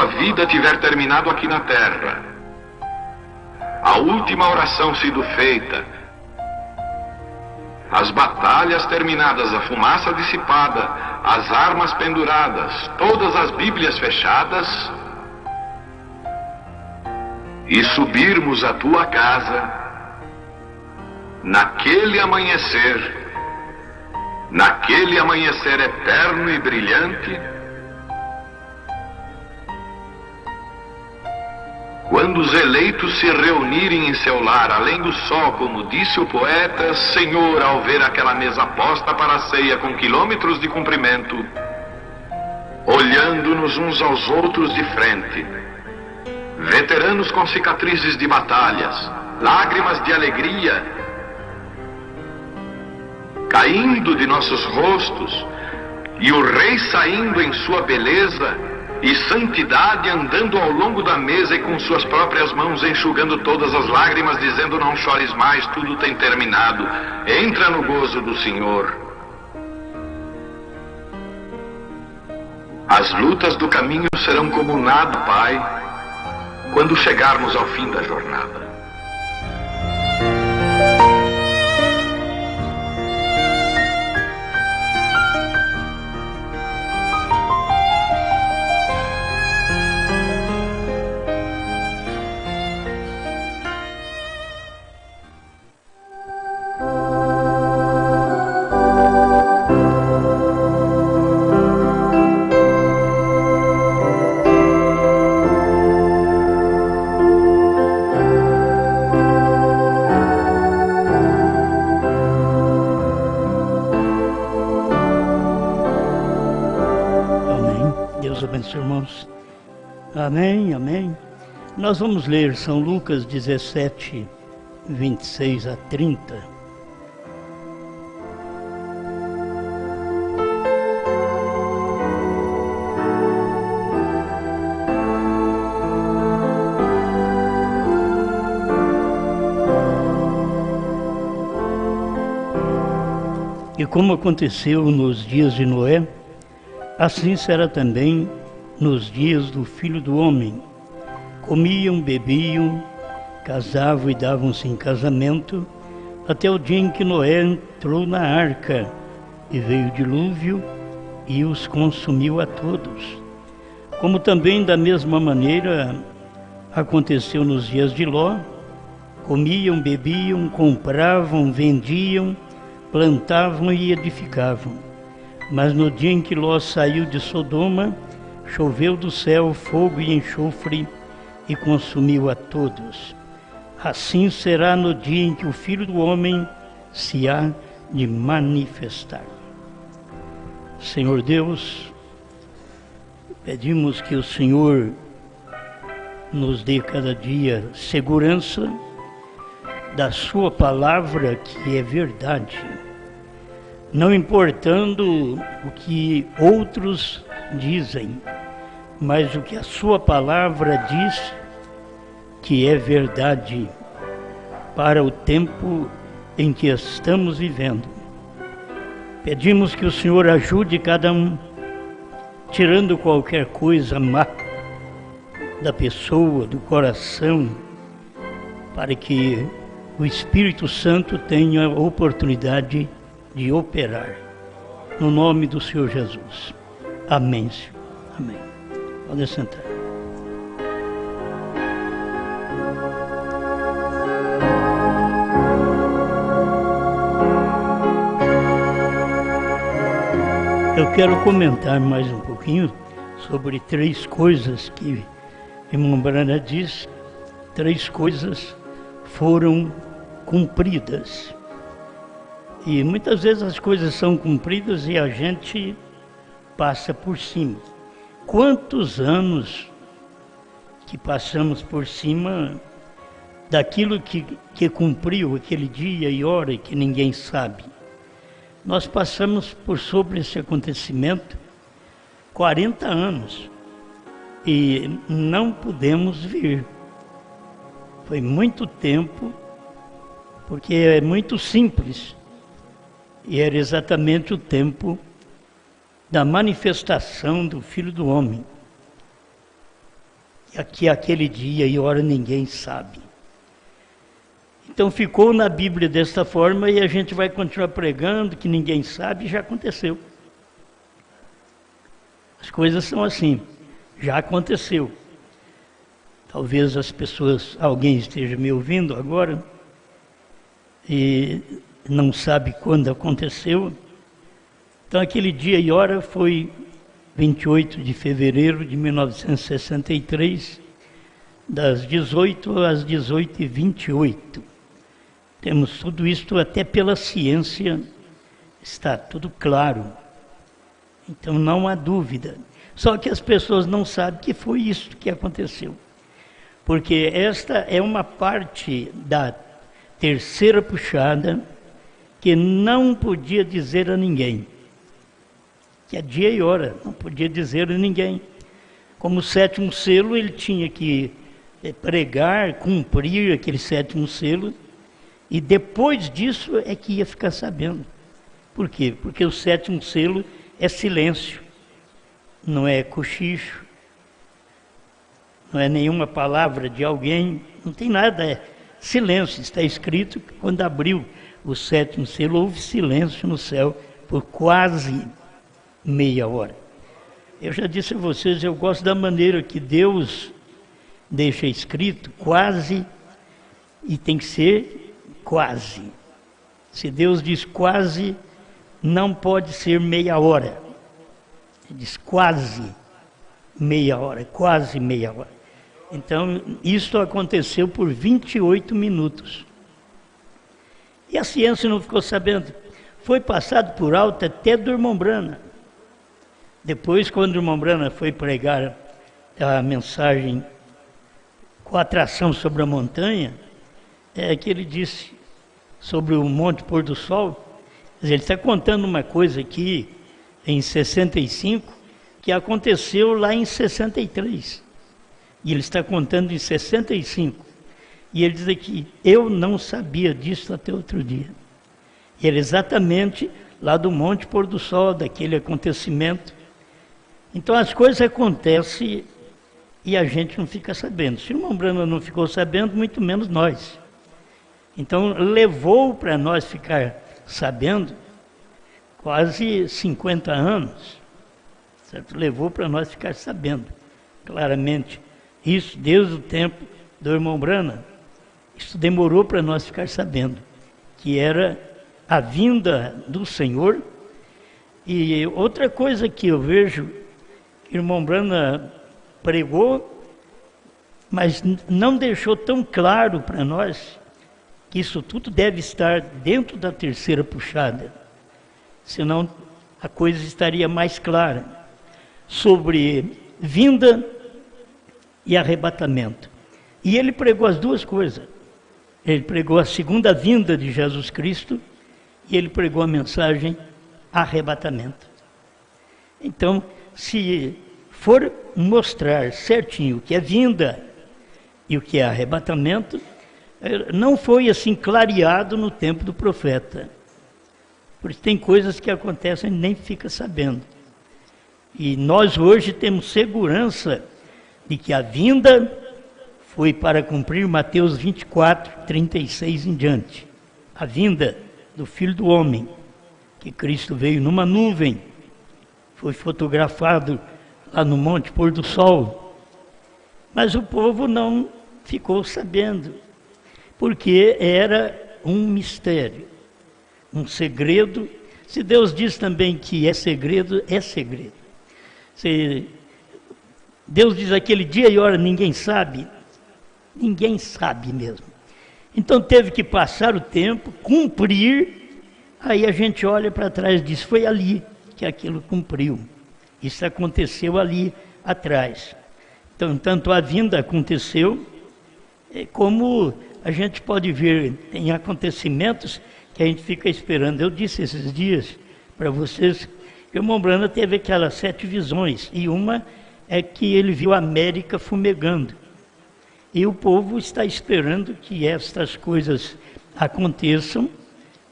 sua vida tiver terminado aqui na terra, a última oração sido feita, as batalhas terminadas, a fumaça dissipada, as armas penduradas, todas as Bíblias fechadas, e subirmos à tua casa, naquele amanhecer eterno e brilhante, quando os eleitos se reunirem em seu lar, além do sol, como disse o poeta, Senhor, ao ver aquela mesa posta para a ceia com quilômetros de comprimento, olhando-nos uns aos outros de frente, veteranos com cicatrizes de batalhas, lágrimas de alegria caindo de nossos rostos, e o rei saindo em sua beleza e santidade, andando ao longo da mesa e com suas próprias mãos enxugando todas as lágrimas, dizendo: não chores mais, tudo tem terminado, entra no gozo do Senhor. As lutas do caminho serão como nada, Pai, quando chegarmos ao fim da jornada. Irmãos, amém, amém. Nós vamos ler São Lucas 17, 26 a 30. E como aconteceu nos dias de Noé, assim será também nos dias do Filho do Homem. Comiam, bebiam, casavam e davam-se em casamento, até o dia em que Noé entrou na arca, e veio o dilúvio e os consumiu a todos. Como também da mesma maneira aconteceu nos dias de Ló. Comiam, bebiam, compravam, vendiam, plantavam e edificavam. Mas no dia em que Ló saiu de Sodoma, choveu do céu fogo e enxofre e consumiu a todos. Assim será no dia em que o Filho do Homem se há de manifestar. Senhor Deus, pedimos que o Senhor nos dê cada dia segurança da sua palavra, que é verdade, não importando o que outros dizem, mas o que a sua palavra diz que é verdade para o tempo em que estamos vivendo. Pedimos que o Senhor ajude cada um, tirando qualquer coisa má da pessoa, do coração, para que o Espírito Santo tenha a oportunidade de operar. No nome do Senhor Jesus. Amém, Senhor. Amém. Pode sentar. Eu quero comentar mais um pouquinho sobre 3 coisas que irmã Brana diz. 3 coisas foram cumpridas. E muitas vezes as coisas são cumpridas e a gente passa por cima. Quantos anos que passamos por cima daquilo que cumpriu aquele dia e hora que ninguém sabe. Nós passamos por sobre esse acontecimento 40 anos e não pudemos vir. Foi muito tempo, porque é muito simples. E era exatamente o tempo da manifestação do Filho do Homem. que aquele dia e hora ninguém sabe. Então ficou na Bíblia desta forma e a gente vai continuar pregando que ninguém sabe, já aconteceu. As coisas são assim, já aconteceu. Talvez alguém esteja me ouvindo agora e não sabe quando aconteceu. Então aquele dia e hora foi 28 de fevereiro de 1963, das 18 às 18h28. Temos tudo isto até pela ciência, está tudo claro. Então não há dúvida. Só que as pessoas não sabem que foi isso que aconteceu. Porque esta é uma parte da terceira puxada que não podia dizer a ninguém. Que é dia e hora, não podia dizer a ninguém. Como o sétimo selo, ele tinha que pregar, cumprir aquele sétimo selo, e depois disso é que ia ficar sabendo. Por quê? Porque o sétimo selo é silêncio, não é cochicho, não é nenhuma palavra de alguém, não tem nada, é silêncio. Está escrito que quando abriu o sétimo selo, houve silêncio no céu por quase meia hora. Eu já disse a vocês, eu gosto da maneira que Deus deixa escrito quase, e tem que ser quase. Se Deus diz quase, não pode ser meia hora. Ele diz quase meia hora, quase meia hora. Então, isso aconteceu por 28 minutos. E a ciência não ficou sabendo. Foi passado por alto até do irmão Brana. Depois, quando o irmão Brana foi pregar a mensagem com a atração sobre a montanha, é que ele disse sobre o Monte Pôr do Sol. Ele está contando uma coisa aqui em 65 que aconteceu lá em 63. E ele está contando em 65. E ele diz aqui, eu não sabia disso até outro dia. E era exatamente lá do Monte Pôr do Sol, daquele acontecimento. Então as coisas acontecem e a gente não fica sabendo. Se o irmão Brana não ficou sabendo, muito menos nós. Então levou para nós ficar sabendo quase 50 anos. Certo? Levou para nós ficar sabendo claramente. Isso desde o tempo do irmão Brana. Isso demorou para nós ficar sabendo que era a vinda do Senhor. E outra coisa que eu vejo, que o irmão Brana pregou, mas não deixou tão claro para nós que isso tudo deve estar dentro da terceira puxada, senão a coisa estaria mais clara, sobre vinda e arrebatamento. E ele pregou as duas coisas. Ele pregou a segunda vinda de Jesus Cristo e ele pregou a mensagem arrebatamento. Então, se for mostrar certinho o que é vinda e o que é arrebatamento, não foi assim clareado no tempo do profeta. Porque tem coisas que acontecem e nem fica sabendo. E nós hoje temos segurança de que a vinda foi para cumprir Mateus 24, 36 em diante. A vinda do Filho do Homem, que Cristo veio numa nuvem, foi fotografado lá no Monte Pôr do Sol. Mas o povo não ficou sabendo, porque era um mistério, um segredo. Se Deus diz também que é segredo, é segredo. Se Deus diz aquele dia e hora ninguém sabe mesmo. Então teve que passar o tempo, cumprir, aí a gente olha para trás e diz, foi ali que aquilo cumpriu. Isso aconteceu ali atrás. Então, tanto a vinda aconteceu, como a gente pode ver em acontecimentos que a gente fica esperando. Eu disse esses dias para vocês que o irmão Brana teve aquelas 7 visões, e uma é que ele viu a América fumegando. E o povo está esperando que estas coisas aconteçam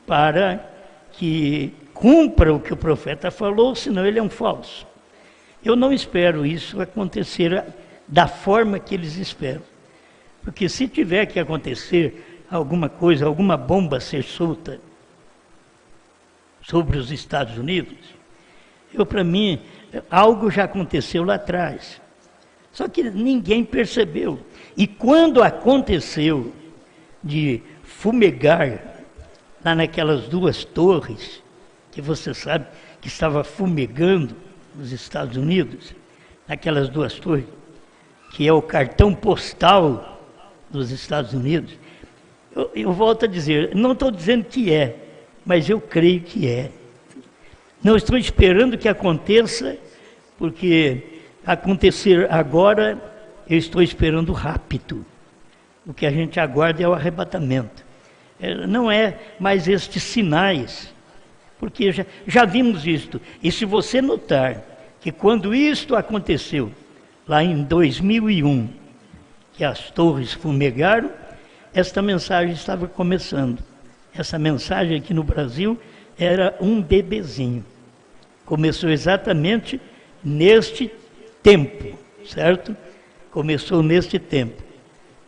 para que cumpra o que o profeta falou, senão ele é um falso. Eu não espero isso acontecer da forma que eles esperam. Porque se tiver que acontecer alguma coisa, alguma bomba ser solta sobre os Estados Unidos, para mim, algo já aconteceu lá atrás. Só que ninguém percebeu. E quando aconteceu de fumegar lá naquelas duas torres, que você sabe que estava fumegando nos Estados Unidos, naquelas duas torres, que é o cartão postal dos Estados Unidos, eu volto a dizer, não estou dizendo que é, mas eu creio que é. Não estou esperando que aconteça, porque acontecer agora, eu estou esperando rápido. O que a gente aguarda é o arrebatamento. Não é mais estes sinais, porque já vimos isto. E se você notar que quando isto aconteceu, lá em 2001, que as torres fumegaram, esta mensagem estava começando. Essa mensagem aqui no Brasil era um bebezinho. Começou exatamente neste tempo, certo? Começou neste tempo,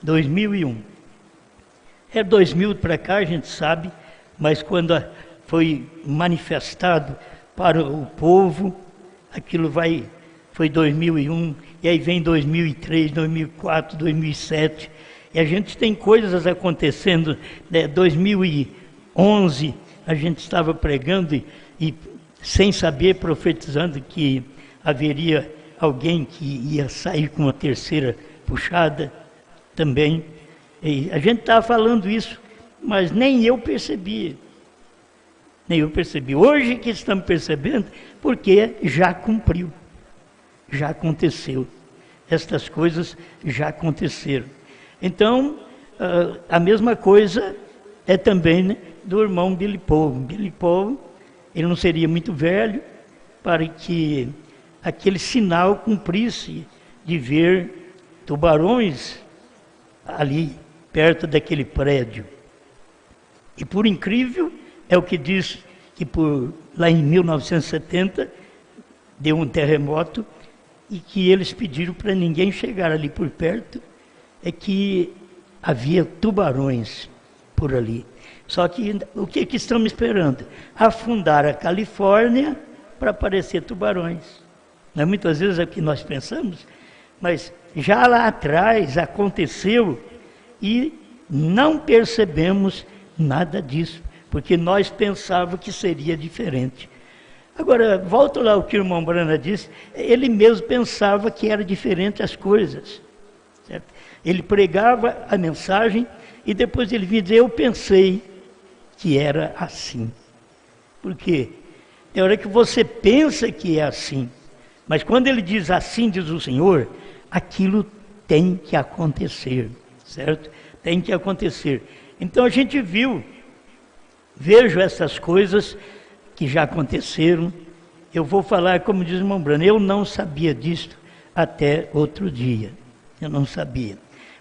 2001. 2000 para cá, a gente sabe, mas quando foi manifestado para o povo, aquilo foi 2001, e aí vem 2003, 2004, 2007, e a gente tem coisas acontecendo, 2011, a gente estava pregando e sem saber, profetizando que haveria alguém que ia sair com a terceira puxada também. E a gente estava falando isso, mas nem eu percebi. Nem eu percebi. Hoje que estamos percebendo, porque já cumpriu. Já aconteceu. Estas coisas já aconteceram. Então, a mesma coisa é também, né, do irmão Billy Paul. Billy Paul, ele não seria muito velho para que aquele sinal cumprisse de ver tubarões ali perto daquele prédio. E por incrível, é o que diz que lá em 1970 deu um terremoto e que eles pediram para ninguém chegar ali por perto, é que havia tubarões por ali. Só que o que estamos esperando? Afundar a Califórnia para aparecer tubarões. Não é muitas vezes é o que nós pensamos, mas já lá atrás aconteceu e não percebemos nada disso, porque nós pensávamos que seria diferente. Agora, volto lá ao que o irmão Brana disse, ele mesmo pensava que era diferente as coisas. Certo? Ele pregava a mensagem e depois ele vinha dizer, eu pensei que era assim. Por quê? É hora que você pensa que é assim, mas quando ele diz assim, diz o Senhor, aquilo tem que acontecer, certo? Tem que acontecer. Então a gente vejo essas coisas que já aconteceram. Eu vou falar, como diz o irmão Brana, eu não sabia disto até outro dia. Eu não sabia.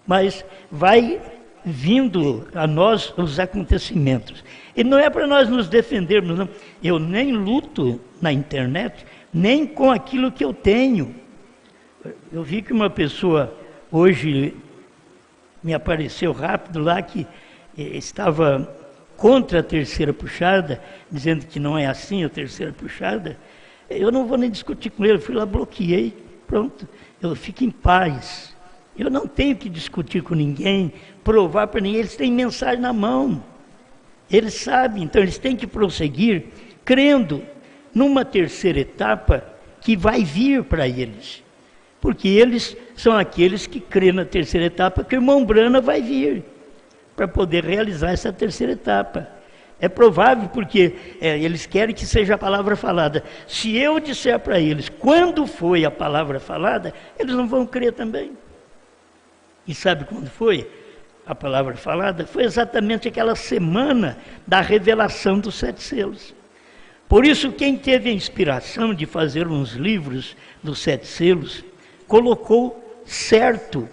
Mas vai vindo a nós os acontecimentos. E não é para nós nos defendermos, não. Eu nem luto na internet, nem com aquilo que eu tenho. Eu vi que uma pessoa hoje me apareceu rápido lá que estava contra a terceira puxada, dizendo que não é assim a terceira puxada. Eu não vou nem discutir com ele, fui lá, bloqueei, pronto, eu fico em paz. Eu não tenho que discutir com ninguém, provar para ninguém, eles têm mensagem na mão. Eles sabem, então eles têm que prosseguir crendo numa terceira etapa que vai vir para eles. Porque eles são aqueles que crêem na terceira etapa, que o irmão Brana vai vir para poder realizar essa terceira etapa. É provável porque eles querem que seja a palavra falada. Se eu disser para eles quando foi a palavra falada, eles não vão crer também. E sabe quando foi a palavra falada? Foi exatamente aquela semana da revelação dos 7 selos. Por isso, quem teve a inspiração de fazer uns livros dos 7 selos, colocou certo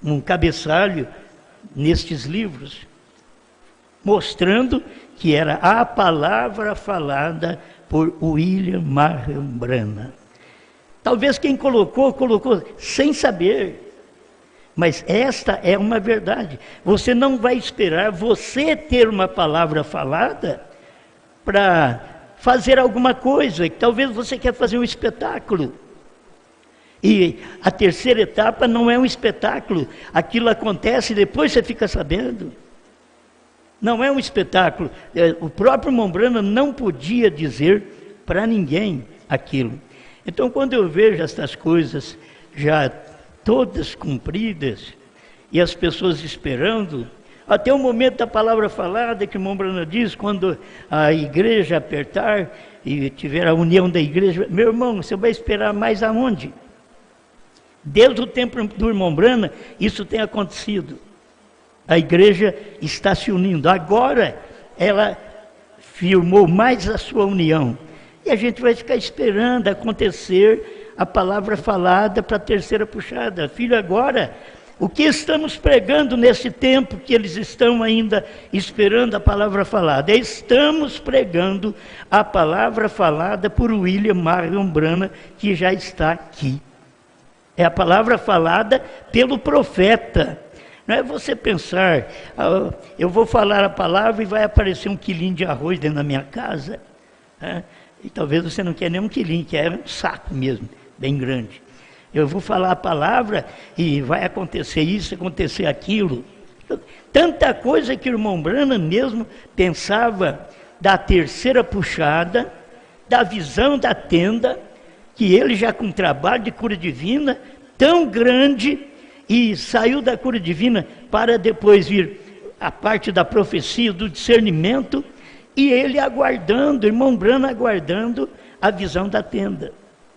um cabeçalho nestes livros, mostrando que era a palavra falada por William Marion Branham. Talvez quem colocou sem saber. Mas esta é uma verdade. Você não vai esperar você ter uma palavra falada para fazer alguma coisa. Talvez você quer fazer um espetáculo. E a terceira etapa não é um espetáculo. Aquilo acontece e depois você fica sabendo. Não é um espetáculo. O próprio Mombrana não podia dizer para ninguém aquilo. Então, quando eu vejo estas coisas já todas cumpridas, e as pessoas esperando, até o momento da palavra falada, que Mombrana diz, quando a igreja apertar e tiver a união da igreja, meu irmão, você vai esperar mais aonde? Desde o tempo do irmão Brana, isso tem acontecido. A igreja está se unindo. Agora, ela firmou mais a sua união. E a gente vai ficar esperando acontecer a palavra falada para a terceira puxada. Filho, agora, o que estamos pregando nesse tempo que eles estão ainda esperando a palavra falada? Estamos pregando a palavra falada por William Marion Branham, que já está aqui. É a palavra falada pelo profeta. Não é você pensar, eu vou falar a palavra e vai aparecer um quilinho de arroz dentro da minha casa. Né? E talvez você não quer nem um quilinho, quer um saco mesmo, bem grande. Eu vou falar a palavra e vai acontecer isso, acontecer aquilo. Tanta coisa que o irmão Branham mesmo pensava da terceira puxada, da visão da tenda, que ele já com trabalho de cura divina tão grande, e saiu da cura divina para depois vir a parte da profecia, do discernimento, e ele aguardando, irmão Branham aguardando a visão da tenda,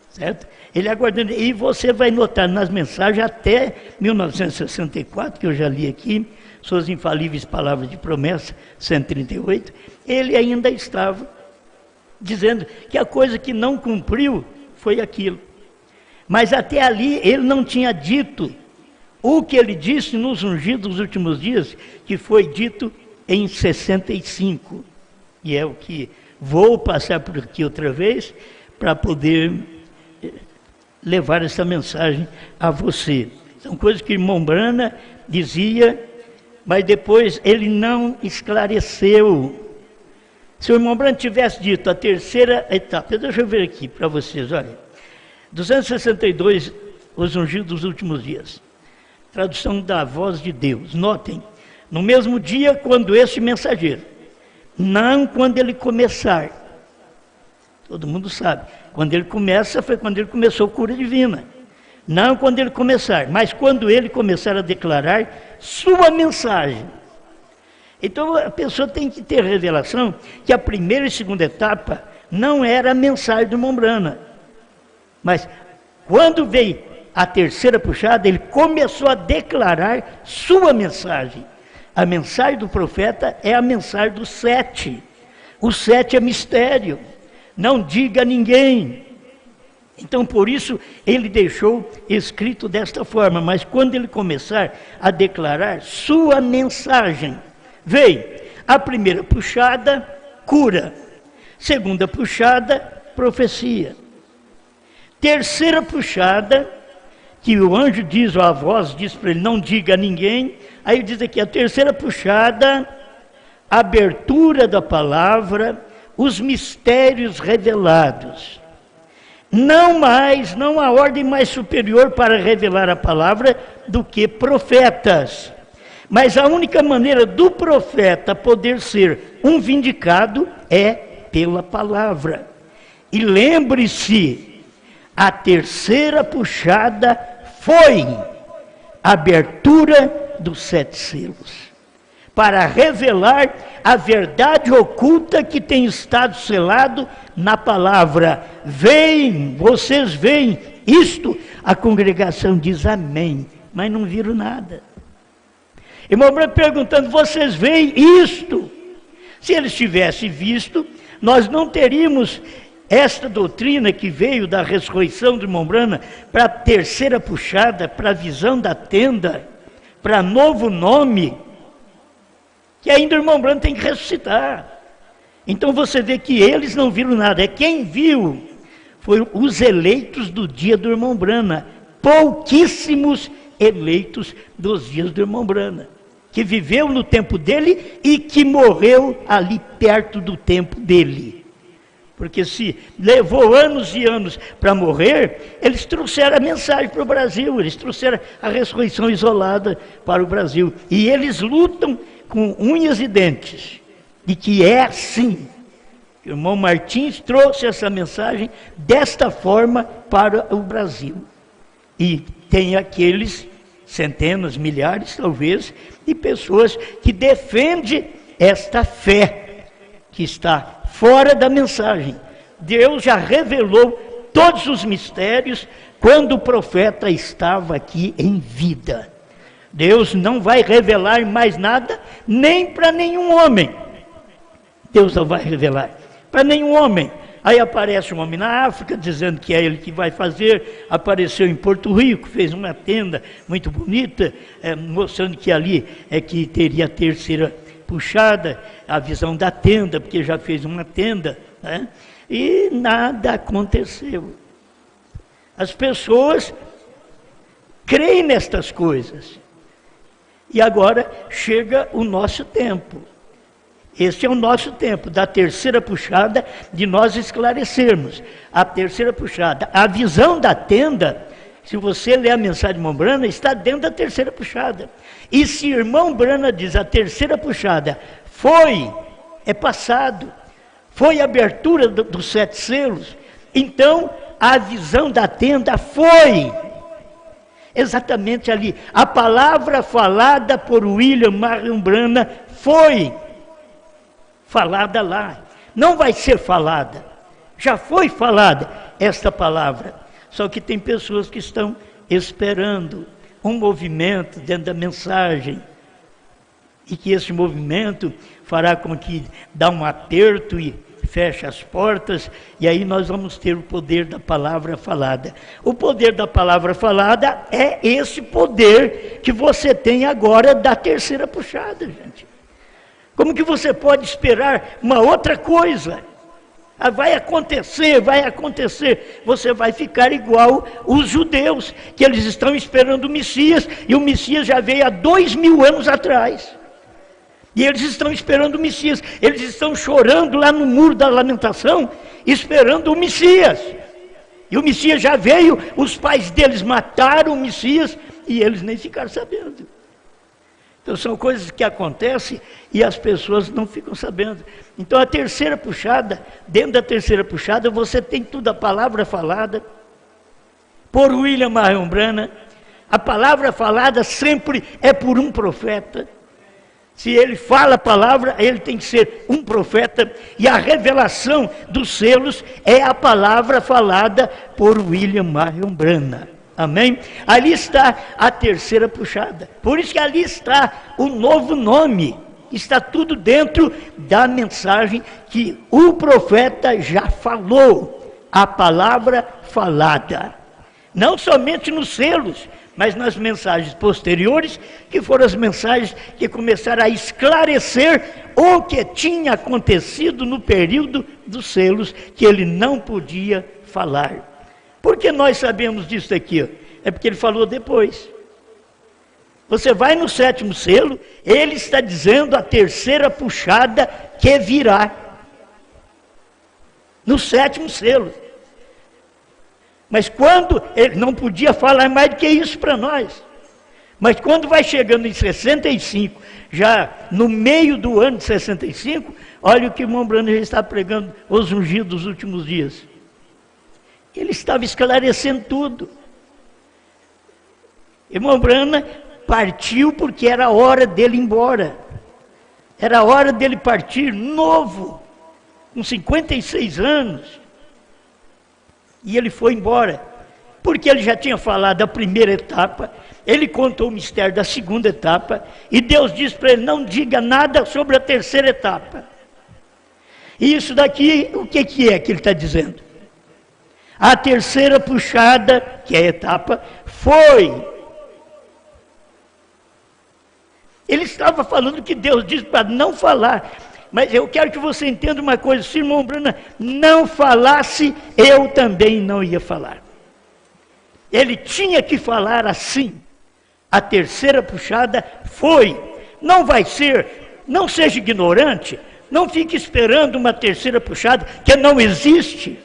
certo? Ele aguardando, e você vai notar nas mensagens até 1964, que eu já li aqui, Suas Infalíveis Palavras de Promessa, 138, ele ainda estava dizendo que a coisa que não cumpriu foi aquilo. Mas até ali ele não tinha dito o que ele disse nos ungidos dos últimos dias, que foi dito em 65. E é o que vou passar por aqui outra vez, para poder levar essa mensagem a você. São coisas que o irmão Branham dizia, mas depois ele não esclareceu. Se o irmão Branham tivesse dito a terceira etapa, deixa eu ver aqui para vocês, olha. 262, os ungidos dos últimos dias. Tradução da voz de Deus. Notem, no mesmo dia quando este mensageiro, não quando ele começar. Todo mundo sabe. Quando ele começa, foi quando ele começou a cura divina. Não quando ele começar, mas quando ele começar a declarar sua mensagem. Então a pessoa tem que ter revelação que a primeira e segunda etapa não era a mensagem do irmão Branham. Mas quando veio a terceira puxada, ele começou a declarar sua mensagem. A mensagem do profeta é a mensagem do 7. O 7 é mistério. Não diga a ninguém. Então, por isso, ele deixou escrito desta forma. Mas quando ele começar a declarar sua mensagem, veio a primeira puxada, cura. Segunda puxada, profecia. Terceira puxada, que o anjo diz, ou a voz diz para ele, não diga a ninguém. Aí diz aqui, a terceira puxada, abertura da palavra, os mistérios revelados. Não há ordem mais superior para revelar a palavra do que profetas. Mas a única maneira do profeta poder ser um vindicado é pela palavra. E lembre-se, a terceira puxada foi a abertura dos 7 selos, para revelar a verdade oculta que tem estado selado na palavra. Veem, vocês veem isto? A congregação diz amém, mas não viram nada. Irmão Branham perguntando, vocês veem isto? Se eles tivessem visto, nós não teríamos esta doutrina que veio da ressurreição do irmão Branham para a terceira puxada, para a visão da tenda, para novo nome, que ainda o irmão Branham tem que ressuscitar. Então você vê que eles não viram nada. É quem viu foram os eleitos do dia do irmão Brana. Pouquíssimos eleitos dos dias do irmão Brana, que viveu no tempo dele e que morreu ali perto do tempo dele. Porque se levou anos e anos para morrer, eles trouxeram a mensagem para o Brasil, eles trouxeram a ressurreição isolada para o Brasil. E eles lutam com unhas e dentes, de que é assim. O irmão Martins trouxe essa mensagem desta forma para o Brasil. E tem aqueles, centenas, milhares talvez, de pessoas que defendem esta fé, que está fora da mensagem. Deus já revelou todos os mistérios quando o profeta estava aqui em vida. Deus não vai revelar mais nada, nem para nenhum homem. Deus não vai revelar para nenhum homem. Aí aparece um homem na África, dizendo que é ele que vai fazer. Apareceu em Porto Rico, fez uma tenda muito bonita, mostrando que ali é que teria a terceira puxada, a visão da tenda, porque já fez uma tenda, né? E nada aconteceu. As pessoas creem nestas coisas. E agora chega o nosso tempo. Esse é o nosso tempo, da terceira puxada, de nós esclarecermos. A terceira puxada, a visão da tenda, se você ler a mensagem de irmão Brana, está dentro da terceira puxada. E se irmão Brana diz a terceira puxada é passado, foi a abertura dos 7 selos, então a visão da tenda foi exatamente ali. A palavra falada por William Marion Brana foi falada lá, não vai ser falada, já foi falada esta palavra, só que tem pessoas que estão esperando um movimento dentro da mensagem, e que esse movimento fará com que dá um aperto e feche as portas, e aí nós vamos ter o poder da palavra falada. O poder da palavra falada é esse poder que você tem agora da terceira puxada, gente. Como que você pode esperar uma outra coisa? Vai acontecer, você vai ficar igual os judeus, que eles estão esperando o Messias, e o Messias já veio há 2000 anos atrás. E eles estão esperando o Messias, eles estão chorando lá no muro da lamentação, esperando o Messias. E o Messias já veio, os pais deles mataram o Messias, e eles nem ficaram sabendo. Então são coisas que acontecem e as pessoas não ficam sabendo. Então a terceira puxada, dentro da terceira puxada, você tem tudo, a palavra falada por William Marion Brana. A palavra falada sempre é por um profeta. Se ele fala a palavra, ele tem que ser um profeta. E a revelação dos selos é a palavra falada por William Marion Brana. Amém? Ali está a terceira puxada. Por isso que ali está o novo nome. Está tudo dentro da mensagem que o profeta já falou. A palavra falada. Não somente nos selos, mas nas mensagens posteriores, que foram as mensagens que começaram a esclarecer o que tinha acontecido no período dos selos, que ele não podia falar. Por que nós sabemos disso aqui? É porque ele falou depois. Você vai no 7º selo, ele está dizendo a terceira puxada que virá. No 7º selo. Mas quando, ele não podia falar mais do que isso para nós. Mas quando vai chegando em 65, já no meio do ano de 65, olha o que o irmão Brana já está pregando, os ungidos dos últimos dias. Ele estava esclarecendo tudo. Irmão Brana partiu porque era a hora dele ir embora. Era a hora dele partir novo, com 56 anos. E ele foi embora, porque ele já tinha falado da primeira etapa, ele contou o mistério da segunda etapa, e Deus disse para ele, não diga nada sobre a terceira etapa. E isso daqui, o que é que ele está dizendo? A terceira puxada, que é a etapa, foi. Ele estava falando que Deus disse para não falar. Mas eu quero que você entenda uma coisa: se o irmão Branham não falasse, eu também não ia falar. Ele tinha que falar assim. A terceira puxada foi. Não vai ser, não seja ignorante, não fique esperando uma terceira puxada que não existe.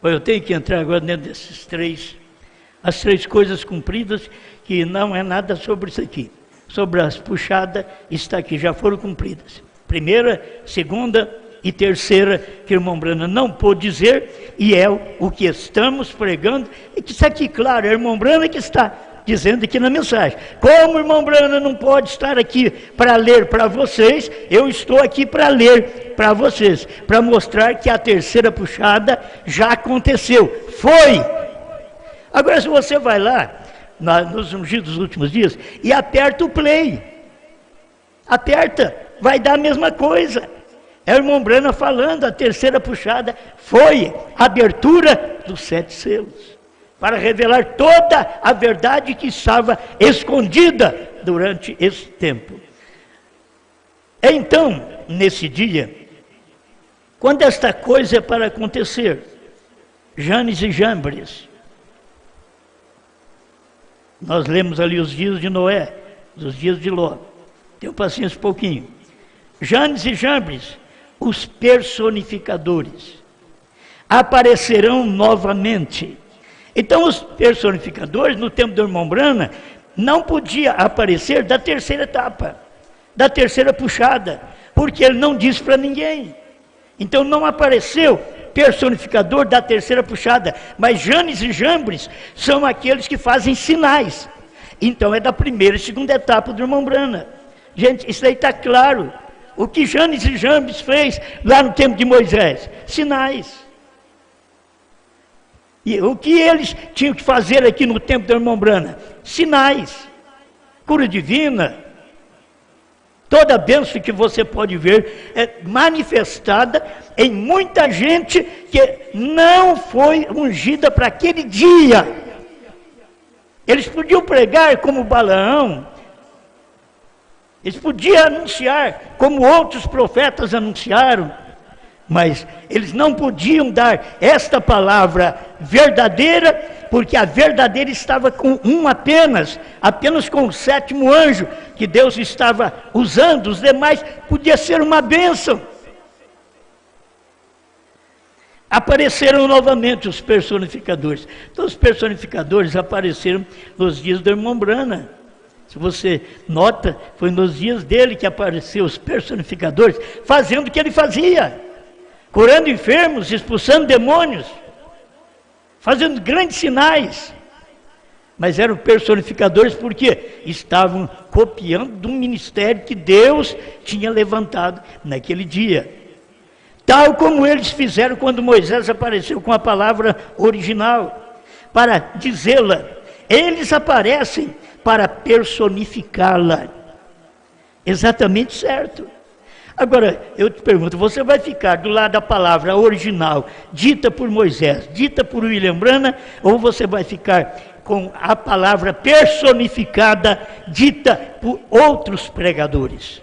Eu tenho que entrar agora dentro as três coisas cumpridas, que não é nada sobre isso aqui. Sobre as puxadas, está aqui, já foram cumpridas. Primeira, segunda e terceira, que o irmão Branham não pôde dizer, e é o que estamos pregando, e que está aqui claro, é o irmão Branham que está dizendo aqui na mensagem. Como o irmão Branham não pode estar aqui para ler para vocês, eu estou aqui para ler para vocês, para mostrar que a terceira puxada já aconteceu, foi. Agora, se você vai lá, nos ungidos dos últimos dias, e aperta o play, aperta, vai dar a mesma coisa. É o irmão Branham falando, a terceira puxada foi a abertura dos 7 selos, para revelar toda a verdade que estava escondida durante esse tempo. Então, nesse dia, quando esta coisa é para acontecer, Janes e Jambres, nós lemos ali os dias de Noé, os dias de Ló. Tenham paciência um pouquinho. Janes e Jambres, os personificadores, aparecerão novamente. Então, os personificadores, no tempo do irmão Branham, não podia aparecer da terceira etapa, da terceira puxada, porque ele não disse para ninguém. Então, não apareceu personificador da terceira puxada, mas Janes e Jambres são aqueles que fazem sinais. Então, é da primeira e segunda etapa do irmão Branham. Gente, isso aí está claro. O que Janes e Jambres fez lá no tempo de Moisés? Sinais. E o que eles tinham que fazer aqui no tempo do irmão Branham? Sinais. Cura divina. Toda a bênção que você pode ver é manifestada em muita gente que não foi ungida para aquele dia. Eles podiam pregar como Balaão, eles podiam anunciar como outros profetas anunciaram, mas eles não podiam dar esta palavra verdadeira, porque a verdadeira estava com um apenas com o 7º anjo, que Deus estava usando, os demais podia ser uma bênção. Apareceram novamente os personificadores. Então os personificadores apareceram nos dias do irmão Branham. Se você nota, foi nos dias dele que apareceram os personificadores, fazendo o que ele fazia, curando enfermos, expulsando demônios, fazendo grandes sinais. Mas eram personificadores porque estavam copiando de um ministério que Deus tinha levantado naquele dia. Tal como eles fizeram quando Moisés apareceu com a palavra original, para dizê-la. Eles aparecem para personificá-la. Exatamente certo. Agora, eu te pergunto, você vai ficar do lado da palavra original, dita por Moisés, dita por William Branham, ou você vai ficar com a palavra personificada, dita por outros pregadores?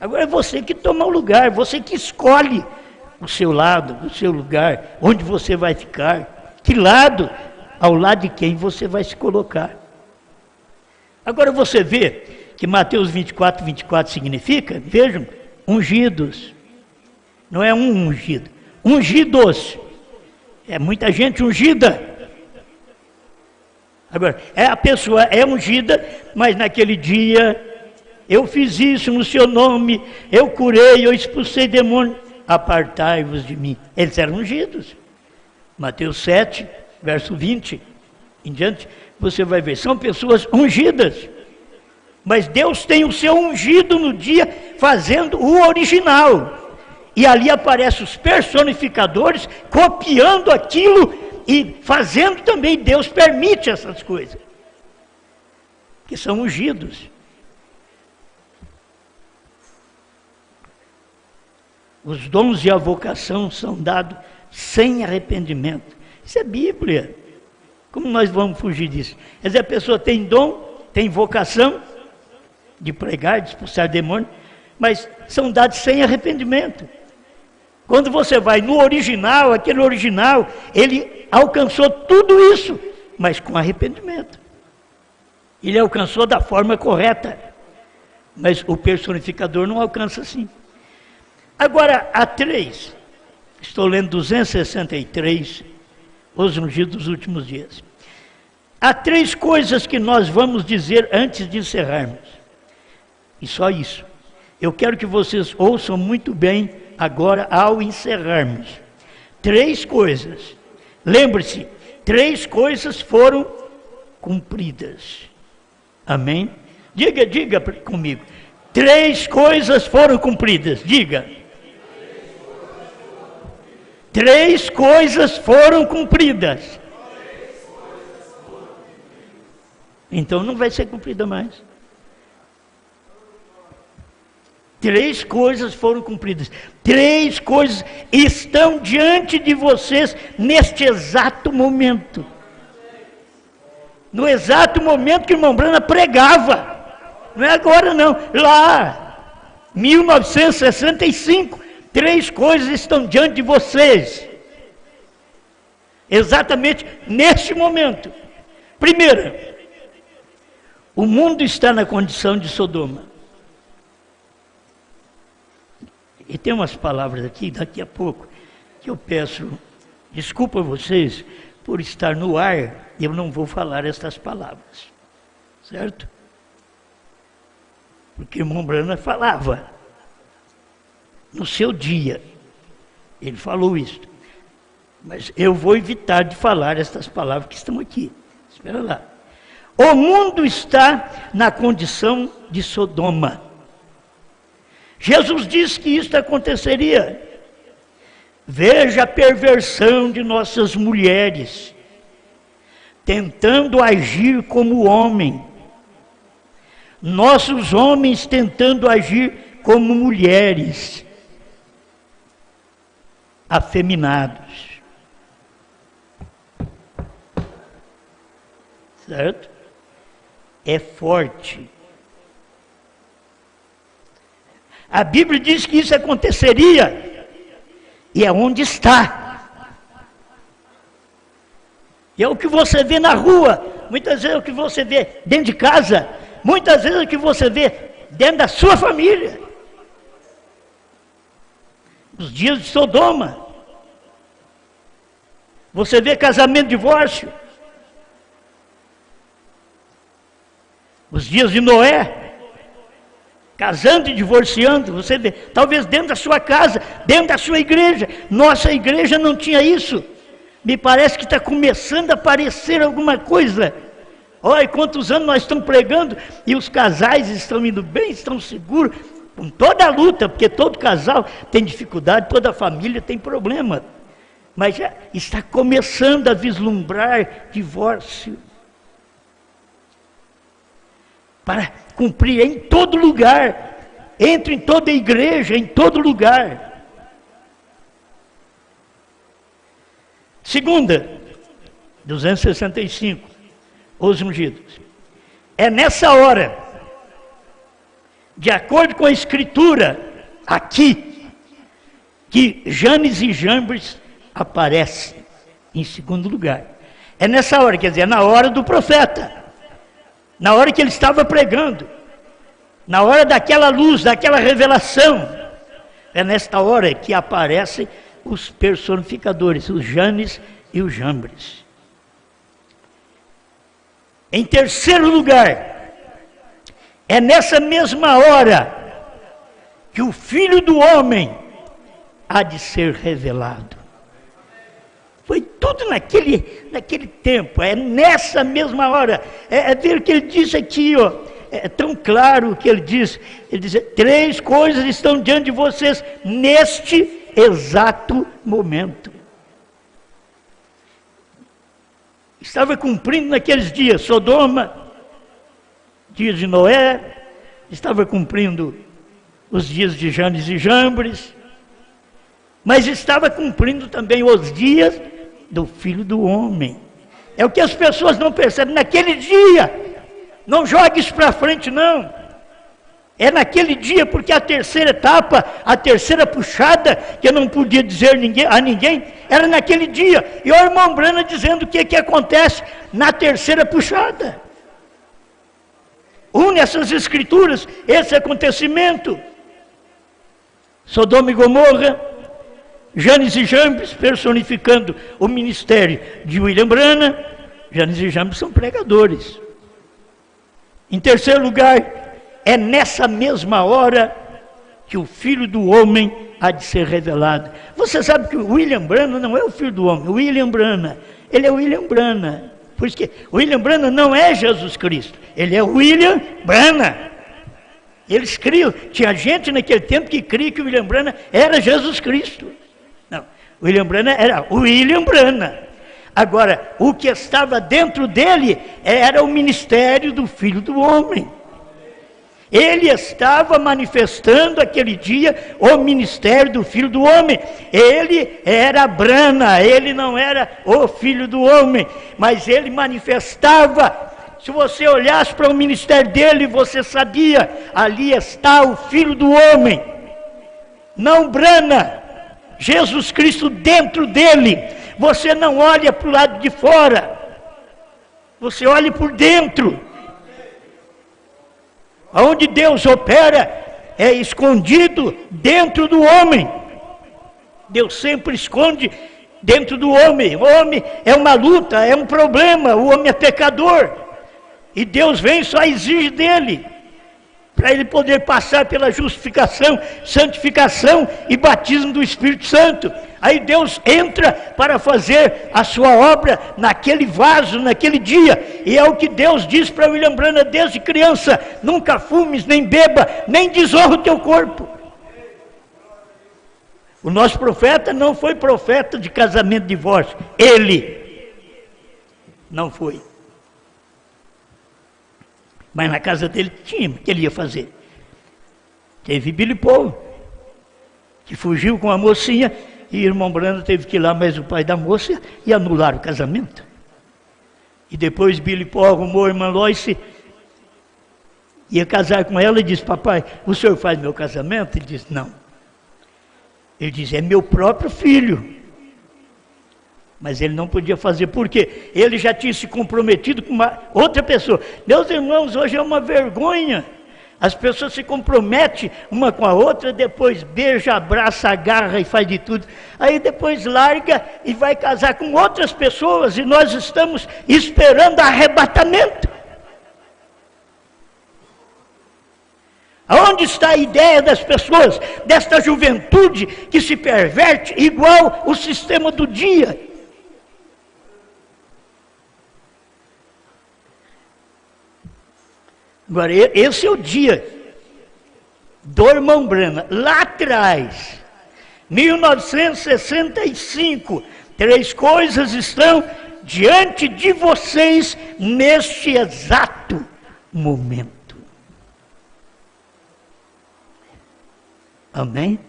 Agora é você que toma o lugar, você que escolhe o seu lado, o seu lugar, onde você vai ficar, que lado, ao lado de quem você vai se colocar. Agora você vê que Mateus 24, 24 significa, vejam, ungidos. Não é um ungido, ungidos. É muita gente ungida. Agora, a pessoa é ungida, mas naquele dia, eu fiz isso no seu nome, eu curei, eu expulsei demônio, apartai-vos de mim. Eles eram ungidos. Mateus 7, verso 20 em diante, você vai ver, são pessoas ungidas. Mas Deus tem o seu ungido no dia, fazendo o original. E ali aparecem os personificadores, copiando aquilo e fazendo também. Deus permite essas coisas, que são ungidos. Os dons e a vocação são dados sem arrependimento. Isso é Bíblia. Como nós vamos fugir disso? Quer dizer, a pessoa tem dom, tem vocação de pregar, de expulsar demônio, mas são dados sem arrependimento. Quando você vai no original, aquele original, ele alcançou tudo isso, mas com arrependimento. Ele alcançou da forma correta, mas o personificador não alcança assim. Agora, há 3, estou lendo 263, os ungidos dos últimos dias. Há 3 coisas que nós vamos dizer antes de encerrarmos. E só isso. Eu quero que vocês ouçam muito bem agora ao encerrarmos. 3 coisas. Lembre-se, 3 coisas foram cumpridas. Amém? Diga comigo. 3 coisas foram cumpridas. Diga. 3 coisas foram cumpridas. Então não vai ser cumprida mais. 3 coisas foram cumpridas. 3 coisas estão diante de vocês neste exato momento. No exato momento que o irmão Brana pregava. Não é agora não. Lá, 1965, 3 coisas estão diante de vocês. Exatamente neste momento. Primeira, o mundo está na condição de Sodoma. E tem umas palavras aqui, daqui a pouco, que eu peço desculpa a vocês por estar no ar, eu não vou falar estas palavras, certo? Porque o irmão Brana falava, no seu dia, ele falou isso, mas eu vou evitar de falar estas palavras que estão aqui, espera lá. O mundo está na condição de Sodoma. Jesus disse que isso aconteceria. Veja a perversão de nossas mulheres, tentando agir como homem. Nossos homens tentando agir como mulheres, afeminados. Certo? É forte. A Bíblia diz que isso aconteceria, e é onde está. E é o que você vê na rua, muitas vezes é o que você vê dentro de casa, muitas vezes é o que você vê dentro da sua família. Os dias de Sodoma. Você vê casamento, divórcio. Os dias de Noé. Casando e divorciando, você vê, talvez dentro da sua casa, dentro da sua igreja. Nossa igreja não tinha isso. Me parece que está começando a aparecer alguma coisa. Olha, quantos anos nós estamos pregando e os casais estão indo bem, estão seguros, com toda a luta, porque todo casal tem dificuldade, toda família tem problema. Mas já está começando a vislumbrar divórcio. Para cumprir em todo lugar, entre em toda a igreja, em todo lugar. Segunda, 265, os ungidos. É nessa hora, de acordo com a Escritura, aqui, que Janes e Jambres aparecem em segundo lugar. É nessa hora, quer dizer, é na hora do profeta. Na hora que ele estava pregando, na hora daquela luz, daquela revelação, é nesta hora que aparecem os personificadores, os Janes e os Jambres. Em terceiro lugar, é nessa mesma hora que o Filho do Homem há de ser revelado. Foi tudo naquele tempo, é nessa mesma hora. É ver que ele diz aqui, ó, é tão claro o que ele diz. Ele diz, 3 coisas estão diante de vocês neste exato momento. Estava cumprindo naqueles dias, Sodoma, dias de Noé, estava cumprindo os dias de Janes e Jambres, mas estava cumprindo também os dias do Filho do Homem. É o que as pessoas não percebem naquele dia. Não jogue isso para frente, não. É naquele dia, porque a terceira etapa, a terceira puxada, que eu não podia dizer a ninguém, era naquele dia. E o irmão Branham dizendo o que acontece na terceira puxada. Une essas escrituras, esse acontecimento. Sodoma e Gomorra, Janes e Jambres, personificando o ministério de William Branham. Janes e Jambres são pregadores. Em terceiro lugar, é nessa mesma hora que o Filho do Homem há de ser revelado. Você sabe que o William Branham não é o Filho do Homem, o William Branham, ele é o William Branham. Por isso que o William Branham não é Jesus Cristo, ele é o William Branham. Eles criam, tinha gente naquele tempo que cria que o William Branham era Jesus Cristo. Não, o William Branham era o William Branham. Agora, o que estava dentro dele era o ministério do Filho do Homem. Ele estava manifestando aquele dia o ministério do Filho do Homem. Ele era Branham, ele não era o Filho do Homem, mas ele manifestava. Se você olhasse para o ministério dele, você sabia, ali está o Filho do Homem. Não Branham, Jesus Cristo dentro dele. Você não olha para o lado de fora, você olha por dentro. Onde Deus opera é escondido dentro do homem. Deus sempre esconde dentro do homem. O homem é uma luta, é um problema, o homem é pecador. E Deus vem e só exige dele, para ele poder passar pela justificação, santificação e batismo do Espírito Santo. Aí Deus entra para fazer a sua obra naquele vaso, naquele dia. E é o que Deus diz para William Branham desde criança: nunca fumes, nem beba, nem desonra o teu corpo. O nosso profeta não foi profeta de casamento e divórcio. Ele não foi. Mas na casa dele tinha, o que ele ia fazer? Teve Billy Paul, que fugiu com a mocinha, e o irmão Branham teve que ir lá, mas o pai da moça, e anular o casamento. E depois Billy Paul arrumou a irmã Lois, ia casar com ela e disse: papai, o senhor faz meu casamento? Ele disse: não. Ele disse: é meu próprio filho. Mas ele não podia fazer, porque ele já tinha se comprometido com uma outra pessoa. Meus irmãos, hoje é uma vergonha. As pessoas se comprometem uma com a outra, depois beija, abraça, agarra e faz de tudo. Aí depois larga e vai casar com outras pessoas, e nós estamos esperando arrebatamento. Aonde está a ideia das pessoas, desta juventude que se perverte igual o sistema do dia? Agora, esse é o dia do irmão Branham, lá atrás, 1965, 3 coisas estão diante de vocês neste exato momento. Amém?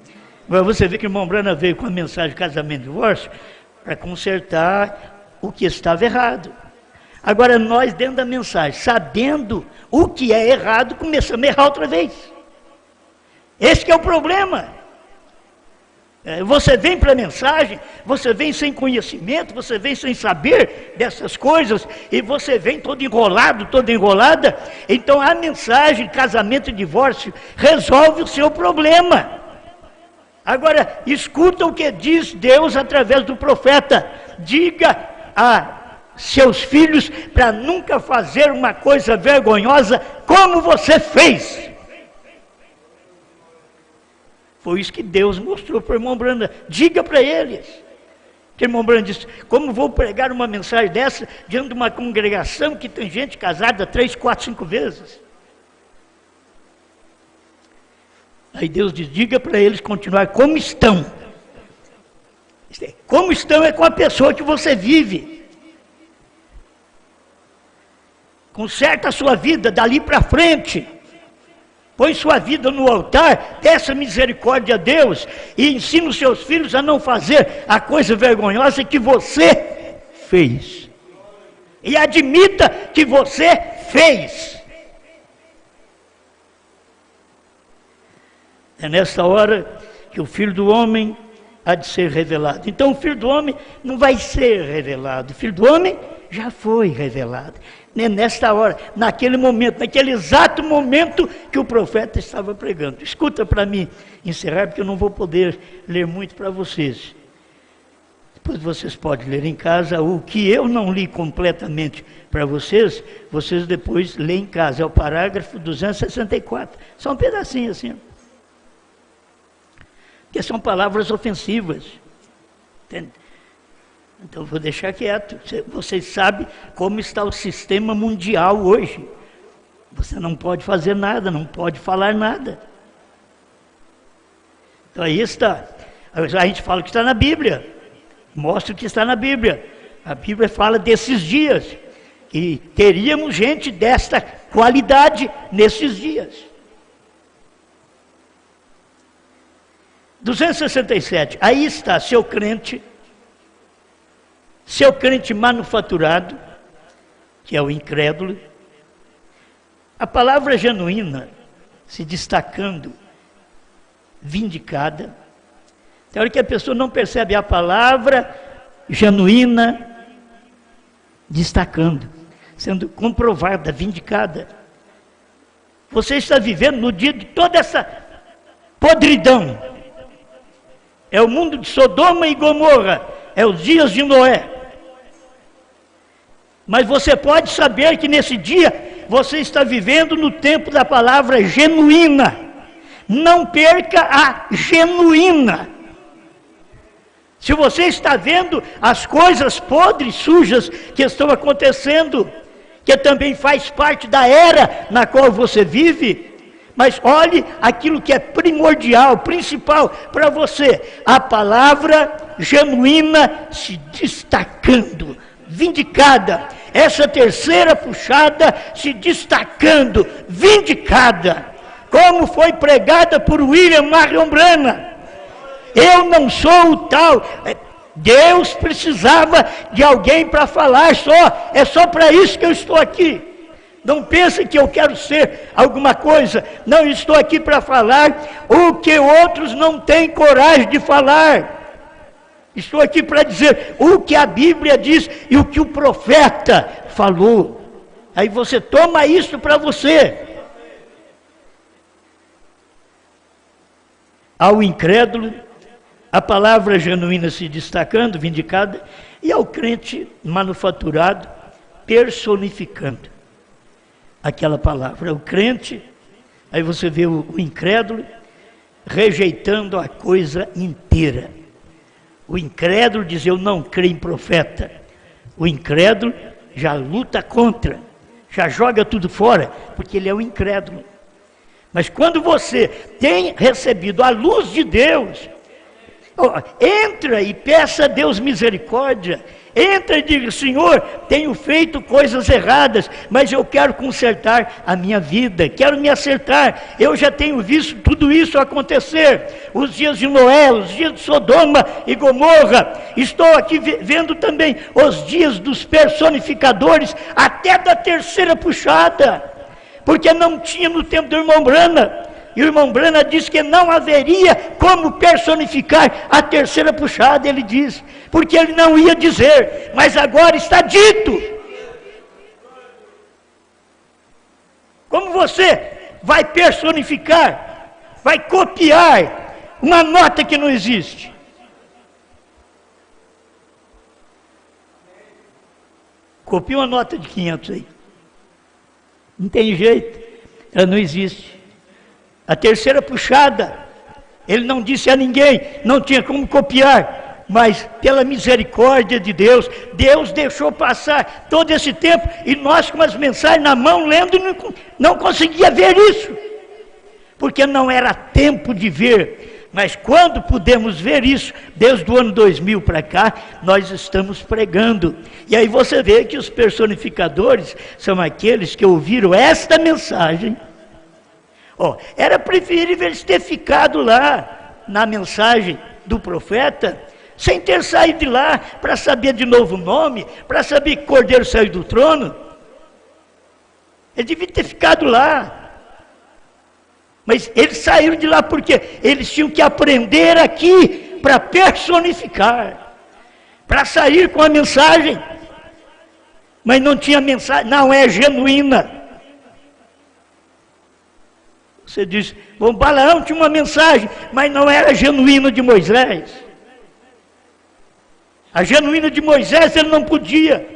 Agora você vê que o irmão Branham veio com a mensagem de casamento e divórcio para consertar o que estava errado. Agora nós, dentro da mensagem, sabendo o que é errado, começamos a errar outra vez. Esse que é o problema. Você vem para a mensagem, você vem sem conhecimento, você vem sem saber dessas coisas, e você vem todo enrolado, toda enrolada. Então a mensagem, casamento e divórcio, resolve o seu problema. Agora, escuta o que diz Deus através do profeta. Diga a seus filhos para nunca fazer uma coisa vergonhosa como você fez. Foi isso que Deus mostrou para o irmão Branham. Diga para eles. Que o irmão Branham disse: como vou pregar uma mensagem dessa diante de uma congregação que tem gente casada 3, 4, 5 vezes? Aí Deus diz: diga para eles continuar como estão. Como estão é com a pessoa que você vive. Conserta a sua vida dali para frente. Põe sua vida no altar, peça misericórdia a Deus e ensina os seus filhos a não fazer a coisa vergonhosa que você fez. E admita que você fez. É nesta hora que o Filho do Homem há de ser revelado. Então o Filho do Homem não vai ser revelado, o Filho do Homem já foi revelado. Nesta hora, naquele momento, naquele exato momento que o profeta estava pregando. Escuta para mim encerrar, porque eu não vou poder ler muito para vocês. Depois vocês podem ler em casa. O que eu não li completamente para vocês, vocês depois leem em casa. É o parágrafo 264. Só um pedacinho assim. Porque são palavras ofensivas. Entende? Então vou deixar quieto. Vocês sabem como está o sistema mundial hoje. Você não pode fazer nada, não pode falar nada. Então aí está. A gente fala que está na Bíblia. Mostra o que está na Bíblia. A Bíblia fala desses dias. E teríamos gente desta qualidade nesses dias. 267. Aí está seu crente manufaturado, que é o incrédulo. A palavra genuína se destacando, vindicada. Tem hora que a pessoa não percebe a palavra genuína destacando, sendo comprovada, vindicada. Você está vivendo no dia de toda essa podridão. É o mundo de Sodoma e Gomorra, é os dias de Noé. Mas você pode saber que nesse dia você está vivendo no tempo da palavra genuína. Não perca a genuína. Se você está vendo as coisas podres, sujas que estão acontecendo, que também faz parte da era na qual você vive, mas olhe aquilo que é primordial, principal para você, a palavra genuína se destacando, vindicada, essa terceira puxada se destacando, vindicada, como foi pregada por William Marion Branham. Eu não sou o tal. Deus precisava de alguém para falar só. É só para isso que eu estou aqui. Não pense que eu quero ser alguma coisa. Não, estou aqui para falar o que outros não têm coragem de falar. Estou aqui para dizer o que a Bíblia diz e o que o profeta falou. Aí você toma isso para você. Ao incrédulo, a palavra genuína se destacando, vindicada, e ao crente manufaturado, personificando aquela palavra. O crente, aí você vê o incrédulo, rejeitando a coisa inteira. O incrédulo diz, eu não creio em profeta. O incrédulo já luta contra, já joga tudo fora, porque ele é o incrédulo. Mas quando você tem recebido a luz de Deus, entra e peça a Deus misericórdia. Entra e diga, Senhor, tenho feito coisas erradas, mas eu quero consertar a minha vida, quero me acertar. Eu já tenho visto tudo isso acontecer. Os dias de Noé, os dias de Sodoma e Gomorra. Estou aqui vendo também os dias dos personificadores, até da terceira puxada. Porque não tinha no tempo do irmão Branham. E o irmão Branham diz que não haveria como personificar a terceira puxada, ele diz, porque ele não ia dizer, mas agora está dito. Como você vai personificar, vai copiar uma nota que não existe? Copia uma nota de 500 aí. Não tem jeito, ela não existe. A terceira puxada, ele não disse a ninguém, não tinha como copiar, mas pela misericórdia de Deus, Deus deixou passar todo esse tempo, e nós com as mensagens na mão, lendo, não conseguia ver isso, porque não era tempo de ver. Mas quando pudemos ver isso, desde o ano 2000 para cá, nós estamos pregando. E aí você vê que os personificadores são aqueles que ouviram esta mensagem. Era preferível eles ter ficado lá na mensagem do profeta, sem ter saído de lá para saber de novo o nome, para saber que Cordeiro saiu do trono. Ele devia ter ficado lá. Mas eles saíram de lá porque eles tinham que aprender aqui para personificar, para sair com a mensagem. Mas não tinha mensagem, não é genuína. Você diz, bom, Balaão tinha uma mensagem, mas não era genuína de Moisés. A genuína de Moisés ele não podia.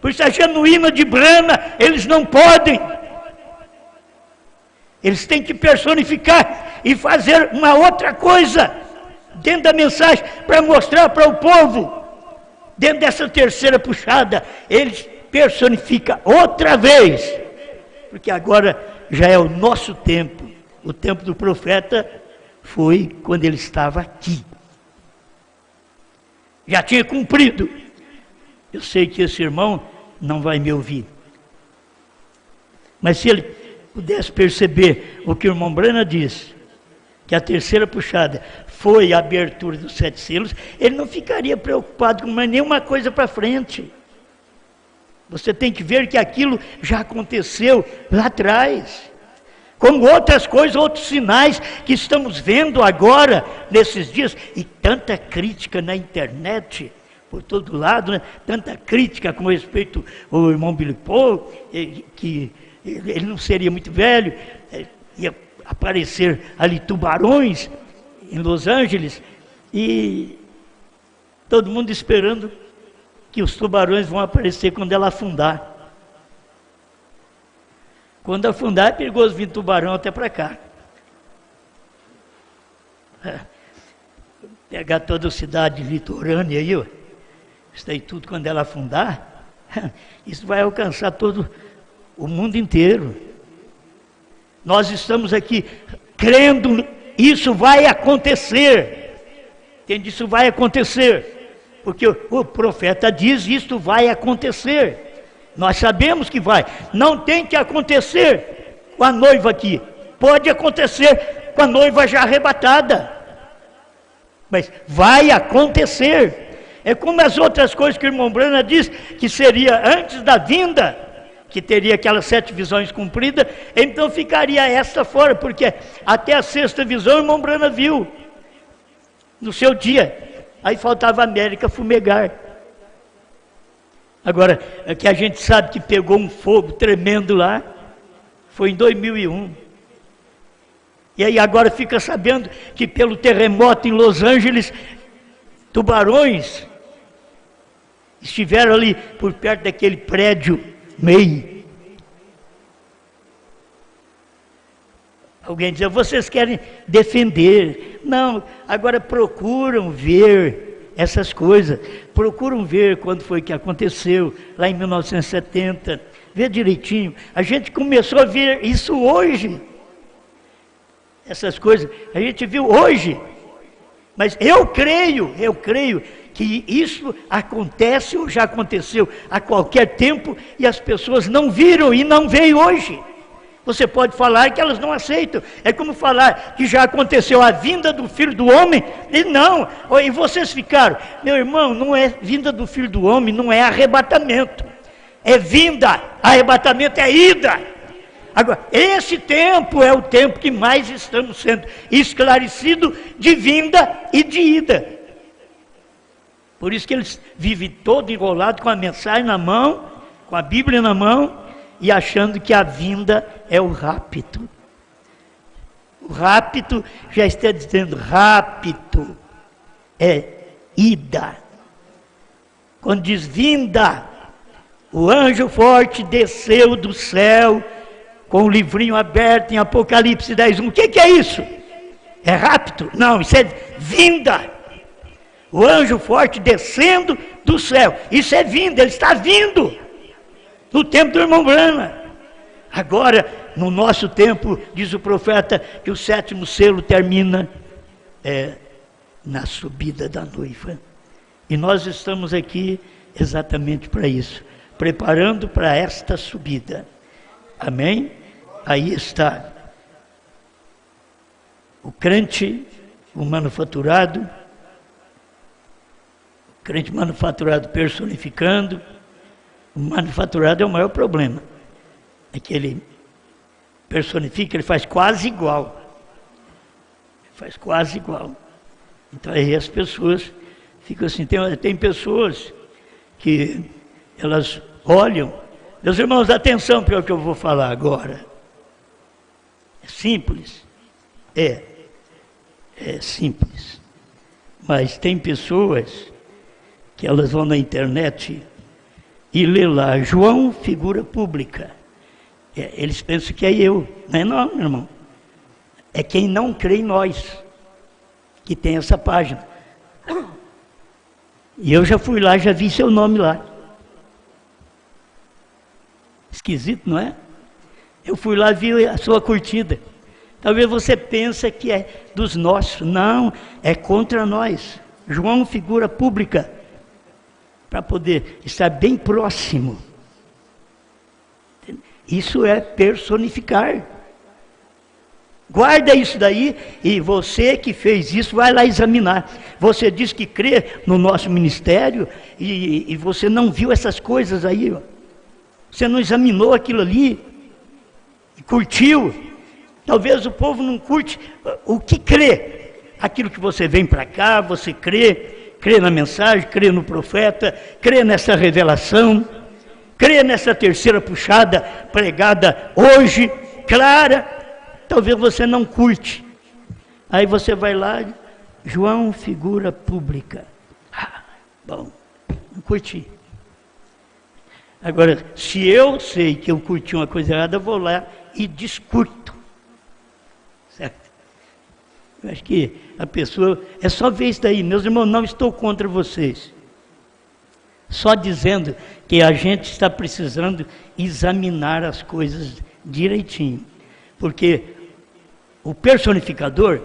Por isso a genuína de Brana, eles não podem. Eles têm que personificar e fazer uma outra coisa dentro da mensagem para mostrar para o povo. Dentro dessa terceira puxada, eles personificam outra vez. Porque agora já é o nosso tempo. O tempo do profeta foi quando ele estava aqui. Já tinha cumprido. Eu sei que esse irmão não vai me ouvir. Mas se ele pudesse perceber o que o irmão Brana disse, que a terceira puxada foi a abertura dos 7 selos, ele não ficaria preocupado com mais nenhuma coisa para frente. Você tem que ver que aquilo já aconteceu lá atrás. Como outras coisas, outros sinais que estamos vendo agora, nesses dias, e tanta crítica na internet, por todo lado, né? Tanta crítica com respeito ao irmão Billy Paul, que ele não seria muito velho, ia aparecer ali tubarões em Los Angeles, e todo mundo esperando que os tubarões vão aparecer quando ela afundar. Quando afundar é perigoso vir tubarão até para cá. Pegar toda a cidade litorânea aí, ó. Isso aí tudo quando ela afundar, isso vai alcançar todo o mundo inteiro. Nós estamos aqui crendo, isso vai acontecer. Entende? Isso vai acontecer. Porque o profeta diz, isto vai acontecer. Nós sabemos que vai. Não tem que acontecer com a noiva aqui. Pode acontecer com a noiva já arrebatada. Mas vai acontecer. É como as outras coisas que o irmão Brana diz, que seria antes da vinda, que teria aquelas 7 visões cumpridas, então ficaria esta fora, porque até a 6ª visão o irmão Brana viu, no seu dia. Aí faltava a América fumegar. Agora, é que a gente sabe que pegou um fogo tremendo lá, foi em 2001. E aí agora fica sabendo que pelo terremoto em Los Angeles, tubarões estiveram ali por perto daquele prédio MEI. Alguém diz, vocês querem defender. Não, agora procuram ver essas coisas. Procuram ver quando foi que aconteceu, lá em 1970. Vê direitinho. A gente começou a ver isso hoje. Essas coisas, a gente viu hoje. Mas eu creio que isso acontece ou já aconteceu a qualquer tempo e as pessoas não viram e não veem hoje. Você pode falar que elas não aceitam. É como falar que já aconteceu a vinda do Filho do Homem. E não, e vocês ficaram. Meu irmão, não é vinda do Filho do Homem, não é arrebatamento. É vinda, arrebatamento é ida. Agora, esse tempo é o tempo que mais estamos sendo esclarecidos de vinda e de ida. Por isso que eles vivem todo enrolado com a mensagem na mão, com a Bíblia na mão, e achando que a vinda é o rapto. O rapto já está dizendo, rapto é ida. Quando diz vinda, o anjo forte desceu do céu, com o livrinho aberto em Apocalipse 10:1. O que é isso? É rapto? Não, isso é vinda. O anjo forte descendo do céu. Isso é vinda, ele está vindo. No tempo do irmão Brana. Agora, no nosso tempo, diz o profeta, que o 7º selo termina na subida da noiva. E nós estamos aqui exatamente para isso. Preparando para esta subida. Amém? Aí está o crente, o manufaturado, personificando. O manufaturado é o maior problema. É que ele personifica, ele faz quase igual. Faz quase igual. Então aí as pessoas ficam assim, tem pessoas que elas olham. Meus irmãos, atenção para o que eu vou falar agora. É simples? É simples. Mas tem pessoas que elas vão na internet e lê lá, João, figura pública. Eles pensam que é eu. Não é não, meu irmão. É quem não crê em nós que tem essa página. E eu já fui lá, já vi seu nome lá. Esquisito, não é? Eu fui lá e vi a sua curtida. Talvez você pense que é dos nossos. Não, é contra nós. João, figura pública. Para poder estar bem próximo. Isso é personificar. Guarda isso daí, e você que fez isso, vai lá examinar. Você diz que crê no nosso ministério, e você não viu essas coisas aí, ó. Você não examinou aquilo ali, e curtiu. Talvez o povo não curte o que crê. Aquilo que você vem para cá, você crê na mensagem, crê no profeta, crê nessa revelação, crê nessa terceira puxada pregada hoje, clara. Talvez você não curte. Aí você vai lá, João, figura pública. Bom, não curti. Agora, se eu sei que eu curti uma coisa errada, eu vou lá e discuto. Certo? Eu acho que a pessoa, é só ver isso daí. Meus irmãos, não estou contra vocês. Só dizendo que a gente está precisando examinar as coisas direitinho. Porque o personificador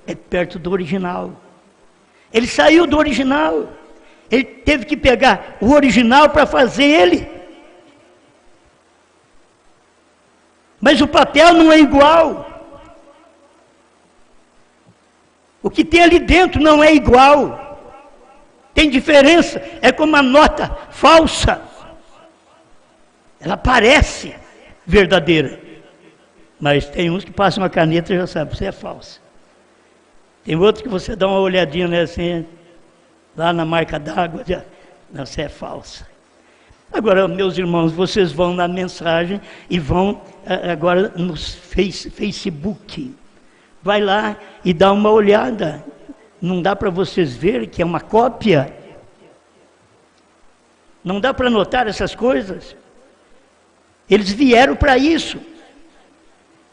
é perto do original. Ele saiu do original. Ele teve que pegar o original para fazer ele. Mas o papel não é igual. O que tem ali dentro não é igual. Tem diferença. É como uma nota falsa. Ela parece verdadeira. Mas tem uns que passam a caneta e já sabem, você é falsa. Tem outros que você dá uma olhadinha, né, assim, lá na marca d'água, já, não, você é falsa. Agora, meus irmãos, vocês vão na mensagem e vão agora no Facebook. Vai lá e dá uma olhada. Não dá para vocês verem que é uma cópia? Não dá para notar essas coisas? Eles vieram para isso.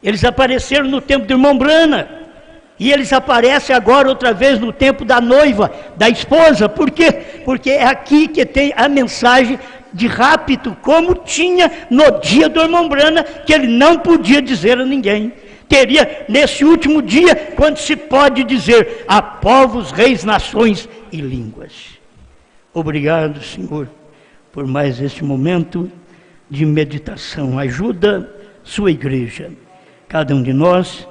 Eles apareceram no tempo do irmão Brana. E eles aparecem agora outra vez no tempo da noiva, da esposa. Por quê? Porque é aqui que tem a mensagem de rapto, como tinha no dia do irmão Brana, que ele não podia dizer a ninguém. Teria nesse último dia, quando se pode dizer a povos, reis, nações e línguas. Obrigado, Senhor, por mais este momento de meditação. Ajuda sua igreja, cada um de nós,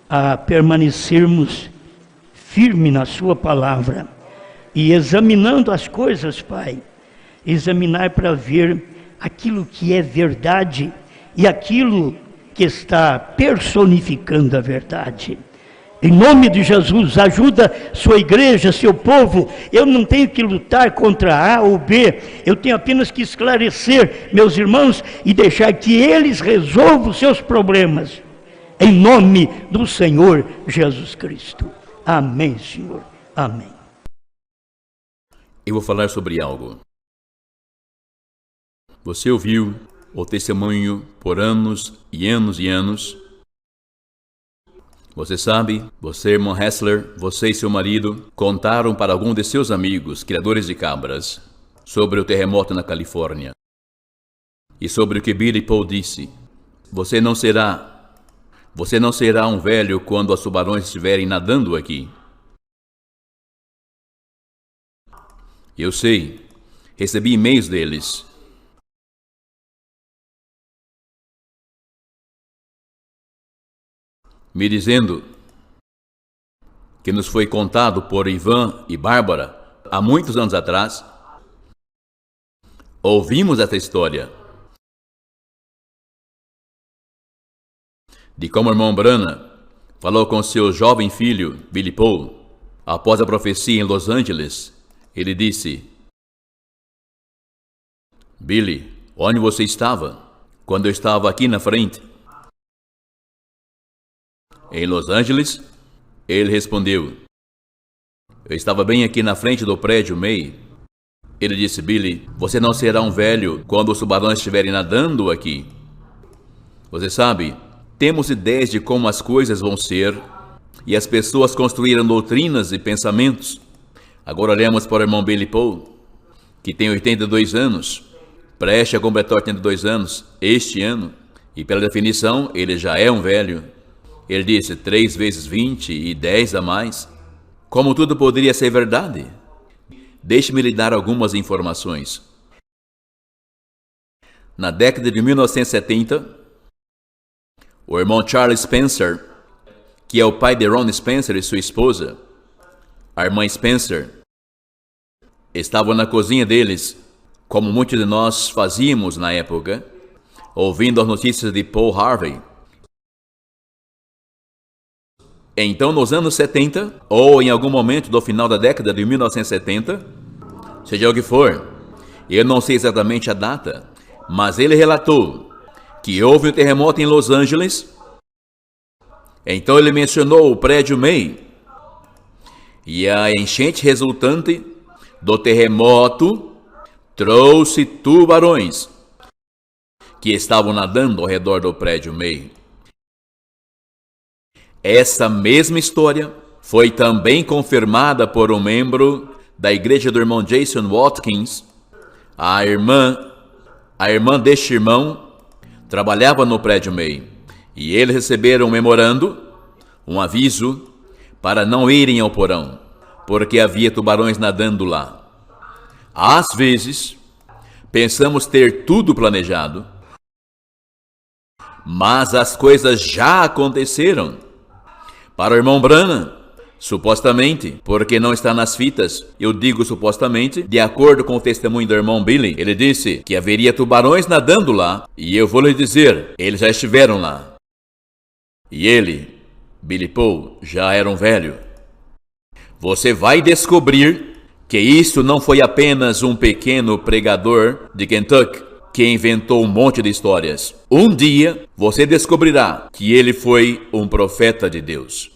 a permanecermos firme na sua palavra e examinando as coisas, Pai, examinar para ver aquilo que é verdade e aquilo que está personificando a verdade. Em nome de Jesus, ajuda sua igreja, seu povo. Eu não tenho que lutar contra A ou B, eu tenho apenas que esclarecer meus irmãos e deixar que eles resolvam os seus problemas. Em nome do Senhor Jesus Cristo. Amém, Senhor. Amém. Eu vou falar sobre algo. Você ouviu o testemunho por anos e anos e anos. Você sabe, você, irmão Hessler, você e seu marido contaram para algum de seus amigos, criadores de cabras, sobre o terremoto na Califórnia. E sobre o que Billy Paul disse. Você não será um velho quando os tubarões estiverem nadando aqui. Eu sei, recebi e-mails deles. Me dizendo que nos foi contado por Ivan e Bárbara há muitos anos atrás. Ouvimos essa história. de como o irmão Branham falou com seu jovem filho, Billy Paul, após a profecia em Los Angeles. Ele disse: Billy, onde você estava quando eu estava aqui na frente? Em Los Angeles? Ele respondeu: eu estava bem aqui na frente do prédio May. Ele disse: Billy, você não será um velho quando os tubarões estiverem nadando aqui. Você sabe, temos ideias de como as coisas vão ser, e as pessoas construíram doutrinas e pensamentos. Agora olhamos para o irmão Billy Paul, que tem 82 anos, prestes a completar 82 anos este ano, e pela definição, ele já é um velho. Ele disse 3 vezes 20 e 10 a mais. Como tudo poderia ser verdade? Deixe-me lhe dar algumas informações. Na década de 1970, o irmão Charles Spencer, que é o pai de Ron Spencer e sua esposa, a irmã Spencer, estavam na cozinha deles, como muitos de nós fazíamos na época, ouvindo as notícias de Paul Harvey. Então, nos anos 70, ou em algum momento do final da década de 1970, seja o que for, eu não sei exatamente a data, mas ele relatou que houve um terremoto em Los Angeles. Então ele mencionou o prédio May, e a enchente resultante do terremoto trouxe tubarões que estavam nadando ao redor do prédio May. Essa mesma história foi também confirmada por um membro da igreja do irmão Jason Watkins. A irmã deste irmão trabalhava no prédio May, e eles receberam um memorando, um aviso, para não irem ao porão, porque havia tubarões nadando lá. Às vezes, pensamos ter tudo planejado, mas as coisas já aconteceram. Para o irmão Branham, supostamente, porque não está nas fitas, eu digo supostamente, de acordo com o testemunho do irmão Billy, ele disse que haveria tubarões nadando lá, e eu vou lhe dizer, eles já estiveram lá. E ele, Billy Paul, já era um velho. Você vai descobrir que isso não foi apenas um pequeno pregador de Kentucky que inventou um monte de histórias. Um dia, você descobrirá que ele foi um profeta de Deus.